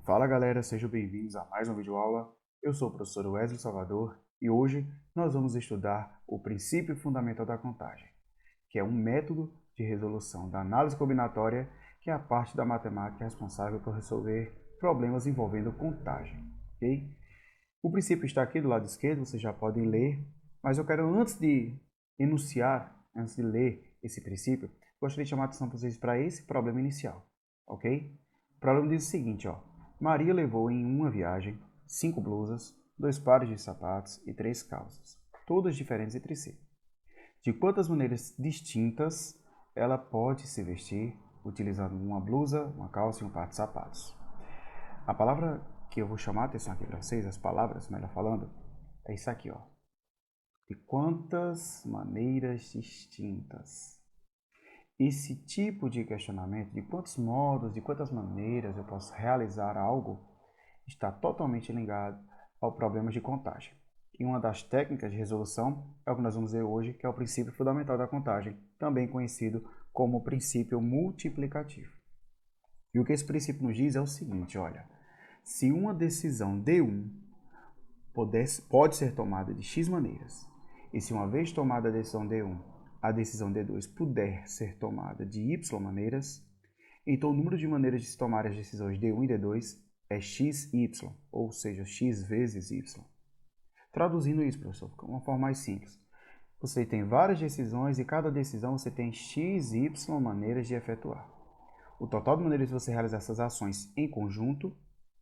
Fala galera, sejam bem-vindos a mais uma videoaula. Eu sou o professor Wesley Salvador e hoje nós vamos estudar o princípio fundamental da contagem, que é um método de resolução da análise combinatória, que é a parte da matemática responsável por resolver problemas envolvendo contagem, ok? O princípio está aqui do lado esquerdo, vocês já podem ler, mas eu quero, antes de antes de ler esse princípio, gostaria de chamar a atenção para vocês para esse problema inicial, ok? O problema diz o seguinte, ó. Maria levou em uma viagem 5 blusas, 2 pares de sapatos e 3 calças, todas diferentes entre si. De quantas maneiras distintas ela pode se vestir utilizando uma blusa, uma calça e um par de sapatos? A palavra que eu vou chamar a atenção aqui para vocês, as palavras, melhor falando, é isso aqui, ó. De quantas maneiras distintas? Esse tipo de questionamento, de quantos modos, de quantas maneiras eu posso realizar algo, está totalmente ligado ao problema de contagem. E uma das técnicas de resolução é o que nós vamos ver hoje, que é o princípio fundamental da contagem, também conhecido como princípio multiplicativo. E o que esse princípio nos diz é o seguinte, olha, se uma decisão D1 pode ser tomada de X maneiras, e se uma vez tomada a decisão D1, a decisão D2 puder ser tomada de Y maneiras, então o número de maneiras de se tomar as decisões D1 e D2 é XY, ou seja, X vezes Y. Traduzindo isso, professor, de uma forma mais simples. Você tem várias decisões e cada decisão você tem XY maneiras de efetuar. O total de maneiras de você realizar essas ações em conjunto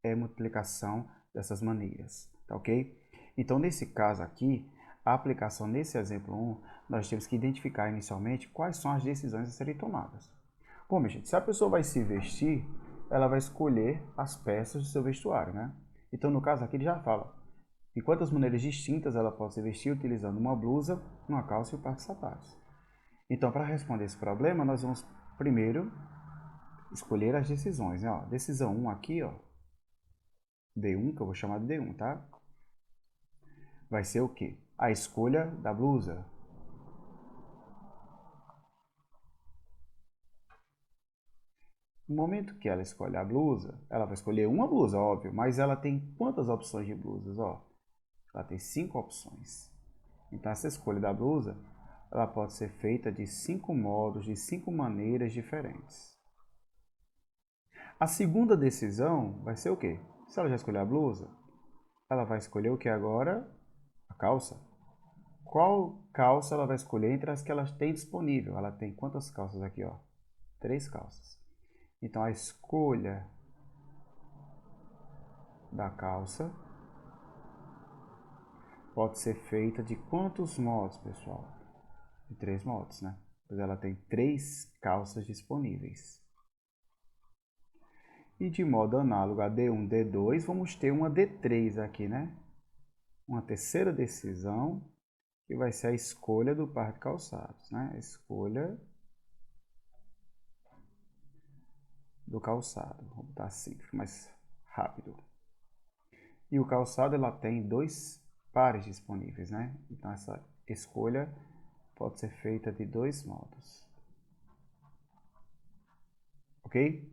é a multiplicação dessas maneiras, tá ok? Então, nesse caso aqui, a aplicação nesse exemplo 1, nós temos que identificar inicialmente quais são as decisões a serem tomadas. Bom, minha gente, se a pessoa vai se vestir, ela vai escolher as peças do seu vestuário, né? Então, no caso aqui, ele já fala de quantas maneiras distintas ela pode se vestir utilizando uma blusa, uma calça e um par de sapatos. Então, para responder esse problema, nós vamos primeiro escolher as decisões, né? Ó, decisão 1 aqui, ó, D1, que eu vou chamar de D1, tá? Vai ser o quê? A escolha da blusa. No momento que ela escolhe a blusa, ela vai escolher uma blusa, óbvio, mas ela tem quantas opções de blusas? Ó, ela tem 5 opções. Então, essa escolha da blusa, ela pode ser feita de 5 modos, de 5 maneiras diferentes. A segunda decisão vai ser o quê? Se ela já escolheu a blusa, ela vai escolher o que agora? A calça. Qual calça ela vai escolher entre as que ela tem disponível? Ela tem quantas calças aqui, ó? 3 calças. Então, a escolha da calça pode ser feita de quantos modos, pessoal? De 3 modos, né? Pois ela tem 3 calças disponíveis. E de modo análogo a D1, D2, vamos ter uma D3 aqui, né? Uma terceira decisão, que vai ser a escolha do par de calçados, né? A escolha do calçado. Vou botar assim, fica mais rápido. E o calçado, ela tem 2 pares disponíveis, né? Então, essa escolha pode ser feita de 2 modos. Ok?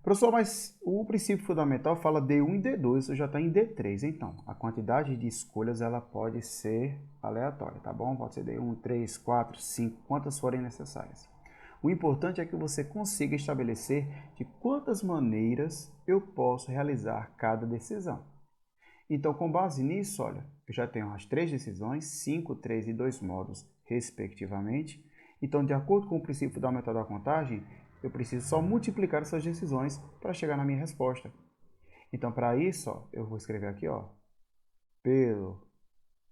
Professor, mas o princípio fundamental fala D1 e D2, isso já está em D3. Então, a quantidade de escolhas ela pode ser aleatória, tá bom? Pode ser D1, 3, 4, 5, quantas forem necessárias. O importante é que você consiga estabelecer de quantas maneiras eu posso realizar cada decisão. Então, com base nisso, olha, eu já tenho as 3 decisões, 5, 3 e 2 modos, respectivamente. Então, de acordo com o princípio fundamental da contagem, eu preciso só multiplicar essas decisões para chegar na minha resposta. Então, para isso, ó, eu vou escrever aqui, ó, pelo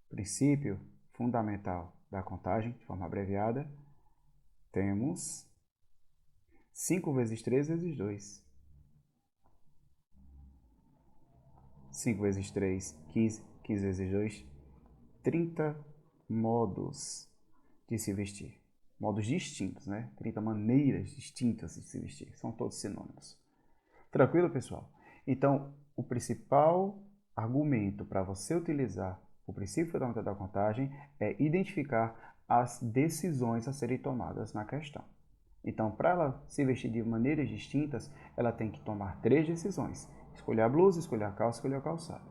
princípio fundamental da contagem, de forma abreviada, temos 5 vezes 3 vezes 2. 5 vezes 3, 15. 15 vezes 2, 30 modos de se vestir. Modos distintos, né? 30 maneiras distintas de se vestir. São todos sinônimos. Tranquilo, pessoal? Então, o principal argumento para você utilizar o princípio fundamental da contagem é identificar as decisões a serem tomadas na questão. Então, para ela se vestir de maneiras distintas, ela tem que tomar 3 decisões. Escolher a blusa, escolher a calça, escolher o calçado.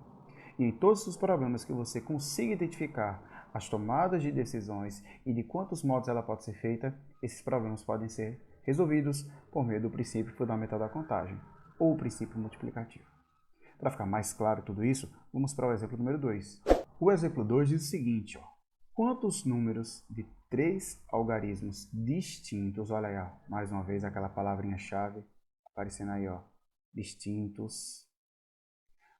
E em todos os problemas que você consiga identificar as tomadas de decisões e de quantos modos ela pode ser feita, esses problemas podem ser resolvidos por meio do princípio fundamental da contagem, ou o princípio multiplicativo. Para ficar mais claro tudo isso, vamos para o exemplo número 2. O exemplo 2 diz o seguinte, quantos números de 3 algarismos distintos, olha aí, mais uma vez aquela palavrinha-chave aparecendo aí, distintos,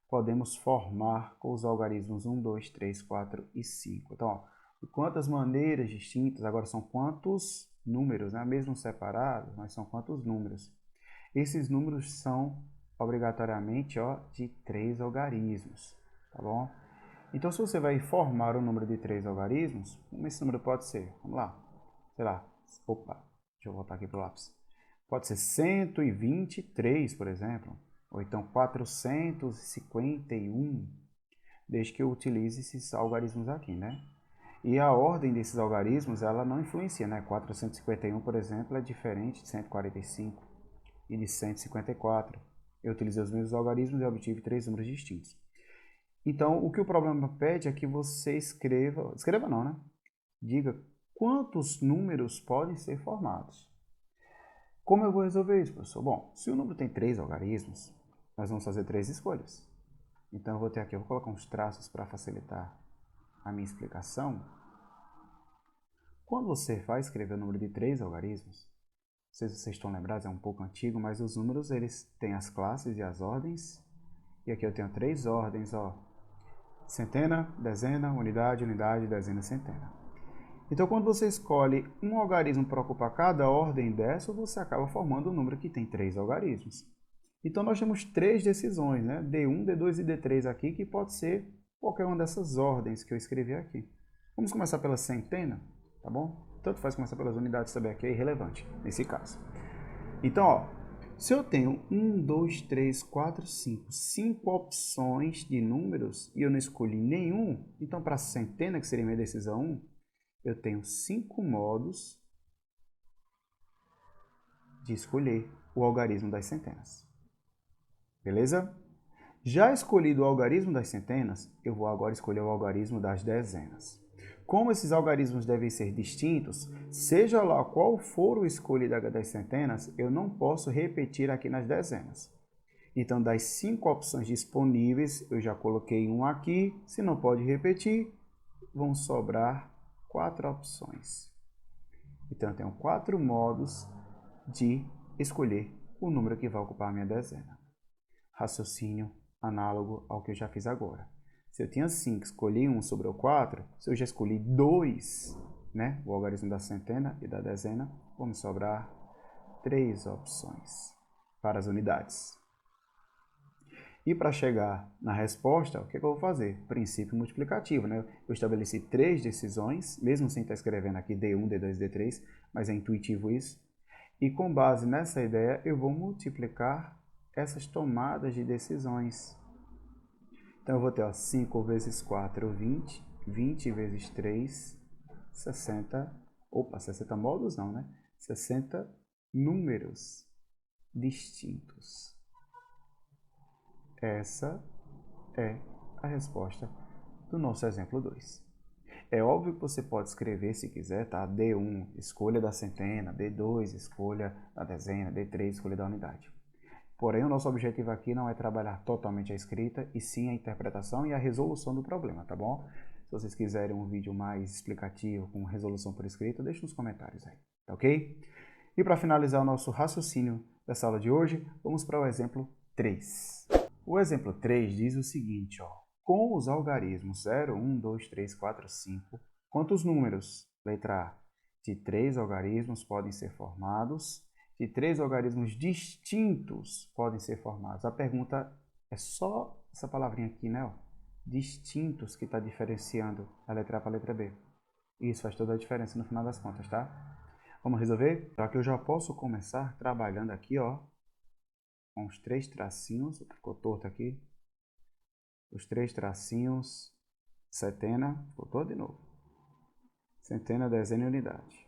podemos formar com os algarismos 1, 2, 3, 4 e 5. Então, quantas maneiras distintas, agora são quantos números, né? Mesmo separados, mas são quantos números. Esses números são obrigatoriamente de 3 algarismos, tá bom? Então, se você vai formar um número de 3 algarismos, como esse número pode ser? Vamos lá, sei lá, opa, deixa eu voltar aqui para o lápis. Pode ser 123, por exemplo, ou então 451, desde que eu utilize esses algarismos aqui, né? E a ordem desses algarismos, ela não influencia, né? 451, por exemplo, é diferente de 145 e de 154. Eu utilizei os mesmos algarismos e obtive 3 números distintos. Então, o que o problema pede é que você escreva não, né? Diga quantos números podem ser formados. Como eu vou resolver isso, professor? Bom, se o número tem 3 algarismos, nós vamos fazer 3 escolhas. Então, eu vou ter aqui, eu vou colocar uns traços para facilitar a minha explicação. Quando você vai escrever o número de 3 algarismos, não sei se vocês estão lembrados, é um pouco antigo, mas os números, eles têm as classes e as ordens. E aqui eu tenho 3 ordens, centena, dezena, unidade, unidade, dezena, centena. Então, quando você escolhe um algarismo para ocupar cada ordem dessa, você acaba formando um número que tem 3 algarismos. Então, nós temos 3 decisões, né? D1, D2 e D3 aqui, que pode ser qualquer uma dessas ordens que eu escrevi aqui. Vamos começar pela centena, tá bom? Tanto faz começar pelas unidades também, aqui é irrelevante nesse caso. Então, se eu tenho 1, 2, 3, 4, 5 opções de números e eu não escolhi nenhum, então para a centena, que seria minha decisão 1, eu tenho 5 modos de escolher o algarismo das centenas. Beleza? Já escolhido o algarismo das centenas, eu vou agora escolher o algarismo das dezenas. Como esses algarismos devem ser distintos, seja lá qual for o escolhido das centenas, eu não posso repetir aqui nas dezenas. Então, das 5 opções disponíveis, eu já coloquei um aqui. Se não pode repetir, vão sobrar 4 opções. Então, eu tenho 4 modos de escolher o número que vai ocupar a minha dezena. Raciocínio análogo ao que eu já fiz agora. Se eu tinha 5, escolhi 1 sobre o 4, se eu já escolhi 2, né, o algarismo da centena e da dezena, vão me sobrar 3 opções para as unidades. E para chegar na resposta, o que eu vou fazer? Princípio multiplicativo, né? Eu estabeleci 3 decisões, mesmo sem estar escrevendo aqui D1, D2, D3, mas é intuitivo isso. E com base nessa ideia, eu vou multiplicar essas tomadas de decisões. Então, eu vou ter 5 vezes 4, 20. 20 vezes 3, 60. Opa, 60 modos não, né? 60 números distintos. Essa é a resposta do nosso exemplo 2. É óbvio que você pode escrever, se quiser, tá? D1, escolha da centena. D2, escolha da dezena. D3, escolha da unidade. Porém, o nosso objetivo aqui não é trabalhar totalmente a escrita, e sim a interpretação e a resolução do problema, tá bom? Se vocês quiserem um vídeo mais explicativo, com resolução por escrito, deixe nos comentários aí, tá ok? E para finalizar o nosso raciocínio dessa aula de hoje, vamos para o exemplo 3. O exemplo 3 diz o seguinte, com os algarismos 0, 1, 2, 3, 4, 5, quantos números? Letra A. De 3 algarismos podem ser formados. De 3 algarismos distintos podem ser formados. A pergunta é só essa palavrinha aqui, né? Distintos, que está diferenciando a letra A para a letra B. Isso faz toda a diferença no final das contas, tá? Vamos resolver? Só que eu já posso começar trabalhando aqui, com os 3 tracinhos. Ficou torto aqui. Os 3 tracinhos. Centena. Ficou torto de novo. Centena, dezena e unidade.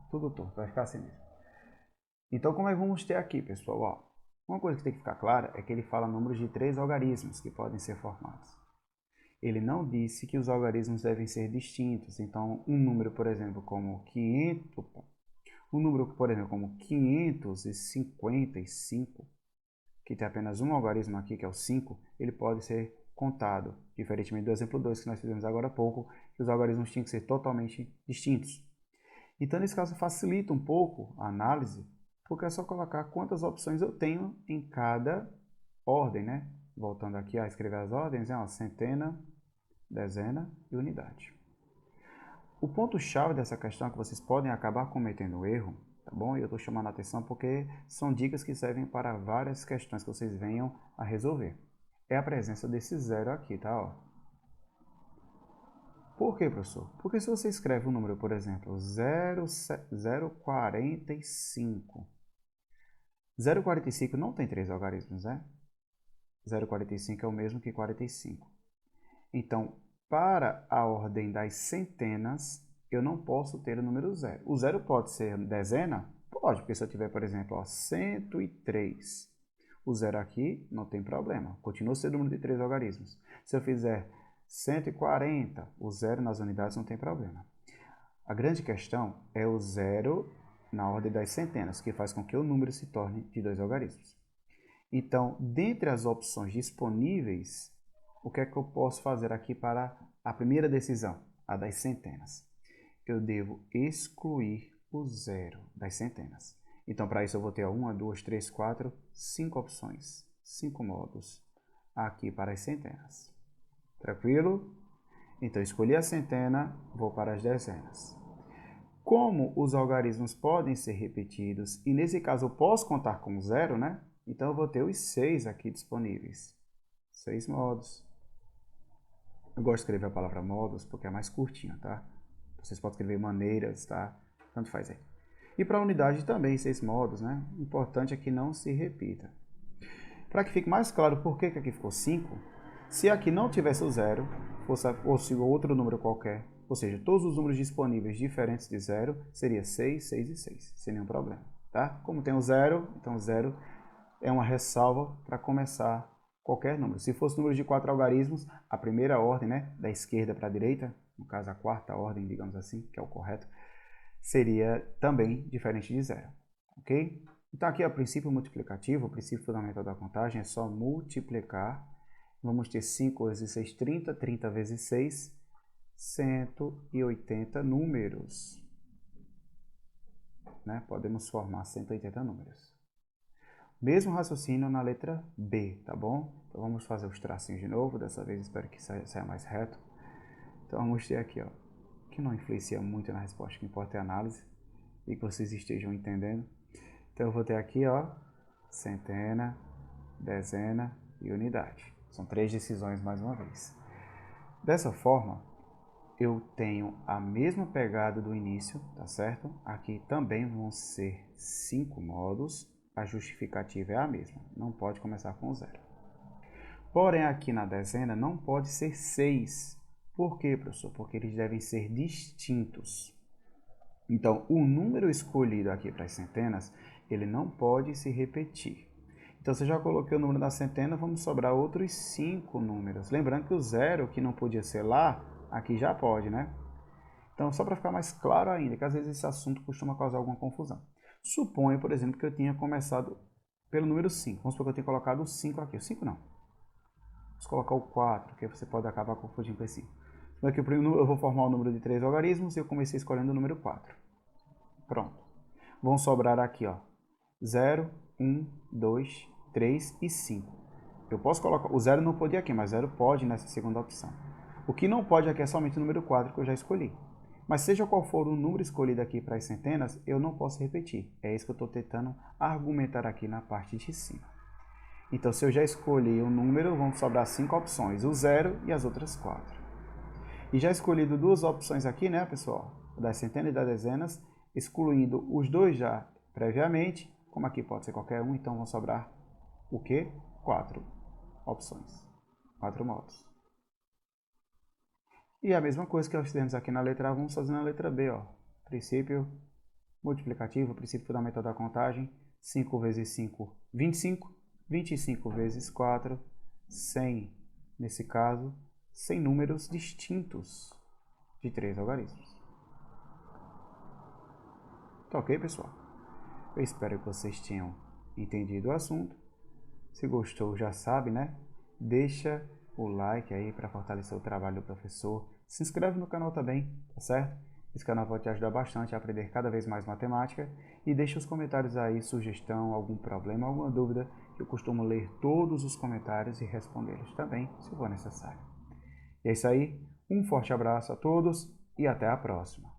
Tudo torto. Vai ficar assim mesmo. Então, como é que vamos ter aqui, pessoal? Uma coisa que tem que ficar clara é que ele fala números de 3 algarismos que podem ser formados. Ele não disse que os algarismos devem ser distintos. Então, um número, por exemplo, como 555, que tem apenas um algarismo aqui, que é o 5, ele pode ser contado, diferentemente do exemplo 2 que nós fizemos agora há pouco, que os algarismos tinham que ser totalmente distintos. Então, nesse caso, facilita um pouco a análise, porque é só colocar quantas opções eu tenho em cada ordem, né? Voltando aqui a escrever as ordens, centena, dezena e unidade. O ponto-chave dessa questão é que vocês podem acabar cometendo erro, tá bom? E eu estou chamando a atenção porque são dicas que servem para várias questões que vocês venham a resolver. É a presença desse zero aqui, tá? Ó. Por quê, professor? Porque se você escreve um número, por exemplo, 0,45. 0,45 não tem 3 algarismos, né? 0,45 é o mesmo que 45. Então, para a ordem das centenas, eu não posso ter o número 0. O 0 pode ser dezena? Pode, porque se eu tiver, por exemplo, 103, o 0 aqui não tem problema, continua sendo o número de 3 algarismos. Se eu fizer 140, o 0 nas unidades não tem problema. A grande questão é o 0 na ordem das centenas, que faz com que o número se torne de 2 algarismos. Então, dentre as opções disponíveis, o que é que eu posso fazer aqui para a primeira decisão, a das centenas? Eu devo excluir o 0 das centenas. Então, para isso eu vou ter 1, 2, 3, 4, 5 opções, 5 modos aqui para as centenas. Tranquilo? Então, escolhi a centena, vou para as dezenas. Como os algarismos podem ser repetidos, e nesse caso eu posso contar com 0, né? Então, eu vou ter os 6 aqui disponíveis. 6 modos. Eu gosto de escrever a palavra modos porque é mais curtinho, tá? Vocês podem escrever maneiras, tá? Tanto faz aí. E para a unidade também, 6 modos, né? O importante é que não se repita. Para que fique mais claro por que aqui ficou 5, se aqui não tivesse o 0, fosse outro número qualquer, ou seja, todos os números disponíveis diferentes de 0, seria 6, 6 e 6, sem nenhum problema, tá? Como tem o 0, então o 0 é uma ressalva para começar qualquer número. Se fosse número de 4 algarismos, a primeira ordem, né, da esquerda para a direita, no caso a quarta ordem, digamos assim, que é o correto, seria também diferente de 0, ok? Então aqui o princípio multiplicativo, o princípio fundamental da contagem é só multiplicar. Vamos ter 5 vezes 6, 30, 30 vezes 6, 180 números. Né? Podemos formar 180 números. Mesmo raciocínio na letra B, tá bom? Então vamos fazer os tracinhos de novo, dessa vez espero que saia mais reto. Então vamos ter aqui, ó, que não influencia muito na resposta, o que importa é a análise e que vocês estejam entendendo. Então eu vou ter aqui, ó, centena, dezena e unidade. São 3 decisões mais uma vez. Dessa forma, eu tenho a mesma pegada do início, tá certo? Aqui também vão ser 5 modos. A justificativa é a mesma, não pode começar com 0. Porém, aqui na dezena não pode ser 6. Por quê, professor? Porque eles devem ser distintos. Então, o número escolhido aqui para as centenas, ele não pode se repetir. Então, se eu já coloquei o número da centena, vamos sobrar outros 5 números. Lembrando que o 0, que não podia ser lá, aqui já pode, né? Então, só para ficar mais claro ainda, que às vezes esse assunto costuma causar alguma confusão. Suponha, por exemplo, que eu tinha começado pelo número 5. Vamos supor que eu tenha colocado o 5 aqui. O 5 não. Vamos colocar o 4, que você pode acabar confundindo com esse 5. Aqui eu vou formar o número de 3 algarismos e eu comecei escolhendo o número 4. Pronto. Vão sobrar aqui, ó, 0, 1, 2, 3 e 5. Eu posso colocar... O 0 não podia aqui, mas 0 pode nessa segunda opção. O que não pode aqui é somente o número 4 que eu já escolhi. Mas seja qual for o número escolhido aqui para as centenas, eu não posso repetir. É isso que eu estou tentando argumentar aqui na parte de cima. Então, se eu já escolhi um número, vão sobrar 5 opções, o 0 e as outras 4. E já escolhido 2 opções aqui, né, pessoal? Das centenas e das dezenas, excluindo os 2 já previamente, como aqui pode ser qualquer um, então vão sobrar o quê? 4 opções, 4 modos. E a mesma coisa que nós fizemos aqui na letra A, vamos fazer na letra B, ó. Princípio multiplicativo, princípio fundamental da contagem, 5 vezes 5, 25. 25 vezes 4, 100, nesse caso, 100 números distintos de 3 algarismos. Tá ok, pessoal? Eu espero que vocês tenham entendido o assunto. Se gostou, já sabe, né? Deixa o like aí para fortalecer o trabalho do professor. Se inscreve no canal também, tá certo? Esse canal pode te ajudar bastante a aprender cada vez mais matemática. E deixa os comentários aí, sugestão, algum problema, alguma dúvida, que eu costumo ler todos os comentários e respondê-los também, se for necessário. E é isso aí, um forte abraço a todos e até a próxima.